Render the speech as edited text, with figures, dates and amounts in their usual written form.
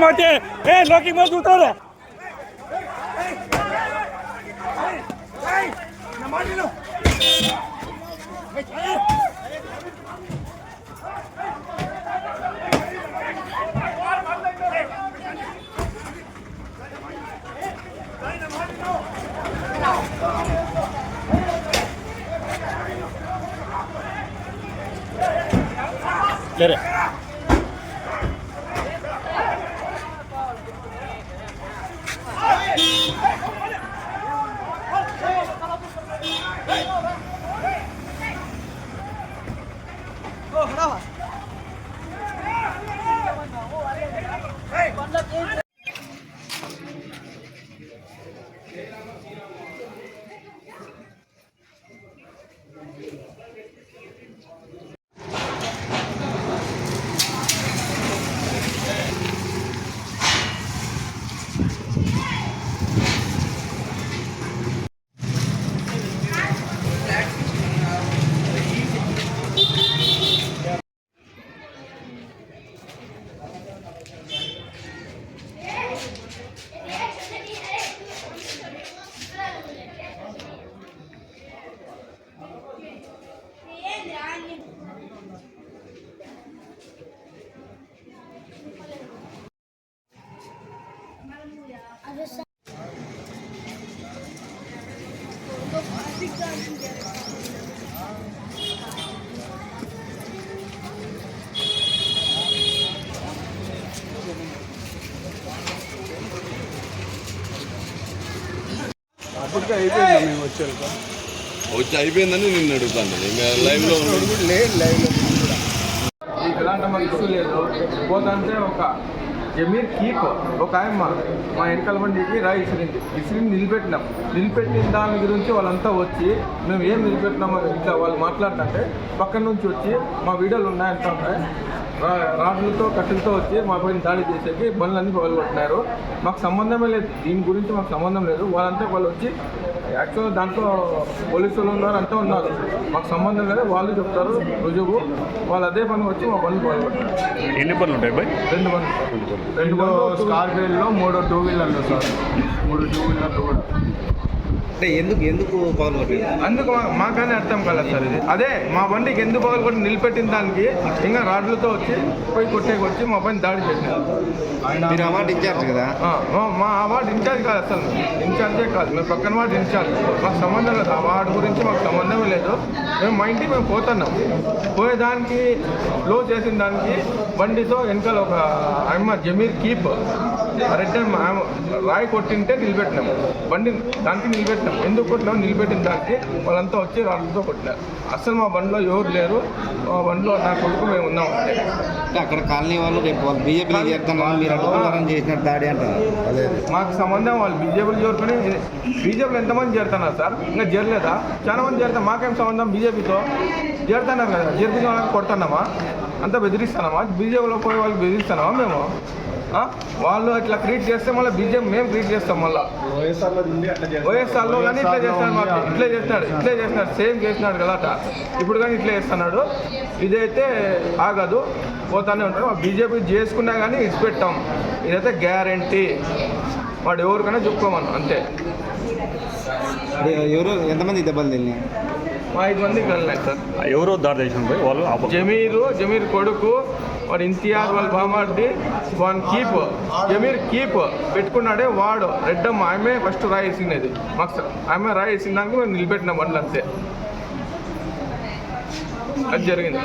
मारते ए लोकी मत उतर ले रे అప్పటికే అయిపోయిందా మేము వచ్చి అయిపోయిందని నిన్ను అడుగుతాను లైవ్లో లైవ్లో ఇలాంటి మాకు ఇష్యూ లేదు పోతంటే ఒక జమీర్ కీప్ ఒక ఆయమ్మ మా వెనకాల బండికి రాయి ఇసిరిని నిలబెట్టిన దాని గురించి వాళ్ళంతా వచ్చి మేము ఏం నిలబెట్టినామో ఇట్లా వాళ్ళు మాట్లాడుతుంటే పక్కన నుంచి వచ్చి మా వీడియోలు ఉన్నాయంటా ఉంటాయి రాడ్లతో కట్టెలతో వచ్చి మా పైన దాడి చేసేకి బండ్లన్నీ పగలగొట్టినారు. మాకు సంబంధమే లేదు, దీని గురించి మాకు సంబంధం లేదు. వాళ్ళు వచ్చి యాక్చువల్గా దాంట్లో పోలీసులు ఉన్నారు, అంతా ఉన్నారు, మాకు సంబంధం లేదు. వాళ్ళు చెప్తారు రుజువు, వాళ్ళు అదే పని వచ్చి మా బండ్లు పగలగొట్టారు. ఎన్ని బండ్లు ఉంటాయి బాయ్? రెండు బండ్లు స్కార్పియోలో 3 2 వీలర్లు సార్, 3 2 వీలర్లు కూడా. అంటే ఎందుకు పగలగొట్టింది? అందుకు మాకనే అర్థం కాలేదు సార్. ఇది అదే మా బండికి ఎందుకు పగలగొట్టి నిలబెట్టిన దానికి ఇంకా రాడ్లతో వచ్చి కొట్టేకొచ్చి మా పైన దాడి చేసినారు. మీరు అవార్డు ఇన్ఛార్జ్ కదా? మా అవార్డు ఇన్ఛార్జ్ కాదు, అసలు ఇన్ఛార్జే కాదు, మేము పక్కన వాడు ఇన్ఛార్జ్. మాకు సంబంధం లేదు, అవార్డు గురించి మాకు సంబంధమే లేదు. మేము మా ఇంటికి మేము పోతున్నాం, పోయేదానికి లో చేసిన దానికి బండితో వెనకాల ఒక అమ్మ జమీర్ కీప్ రెడ్ రాయి కొట్టింటే నిలబెట్టినాము, బండి దానికి నిలబెట్టినాం. ఎందుకు కొట్టినాం? నిలబెట్టిన దానికి వాళ్ళంతా వచ్చి రాళ్ళతో కొట్టినారు. అసలు మా బండిలో ఎవరు లేరు, మా బండిలో నా కొడుకు మేము ఉన్నాం. అంటే అక్కడ కాలనీ వాళ్ళు రేపు బీజేపీలో చేరుతున్నారు, మీరు అడ్డుకున్నారని చేసినట్టు దాడి అంటారు. మాకు సంబంధం, వాళ్ళు బీజేపీలు చేరుకుని బీజేపీలో ఎంతమంది చేరుతున్నారు సార్? ఇంకా చేరలేదా? చాలా మంది చేరుతారు, మాకేం సంబంధం? బీజేపీతో చేరుతున్నారు కదా, చేర్పించిన వాళ్ళకి కొడుతున్నామా? అంతా బెదిరిస్తున్నామా? బీజేపీలో పోయే వాళ్ళకి బెదిరిస్తున్నామా మేము? వాళ్ళు ఇట్లా క్రియేట్ చేస్తే మళ్ళీ బీజేపీ మేము క్రియేట్ చేస్తాం. మళ్ళీ వైఎస్ఆర్లో కానీ ఇట్లా చేస్తాడు, మాకు ఇట్లే చేస్తున్నాడు, సేమ్ చేసినాడు కదా అట. ఇప్పుడు కానీ ఇట్లా చేస్తున్నాడు. ఇదైతే ఆగదు, పోతానే ఉంటాడు. బీజేపీ చేసుకున్నా కానీ ఇచ్చిపెట్టాం, ఇదైతే గ్యారంటీ. వాడు ఎవరికైనా చెప్పుకోమను అంతే. ఎవరు ఎంతమంది దెబ్బలు తిన్నాయి? 5 మందికి వెళ్ళినాయి సార్. ఎవరో దాడి చేసిన వాళ్ళు జమీర్ కొడుకు, వాడు ఇంతియాజ్, వాళ్ళ బామార్ది, వాన్ కీప్ జమీర్ కీప్ పెట్టుకున్నాడే వాడు. రెడ్డమ్మ ఆమె ఫస్ట్ రాయి వేసినది, మాకు ఆమె రాయి వేసిన దానికి మేము నిలబెట్టిన బండ్లు అంతే. అది జరిగింది.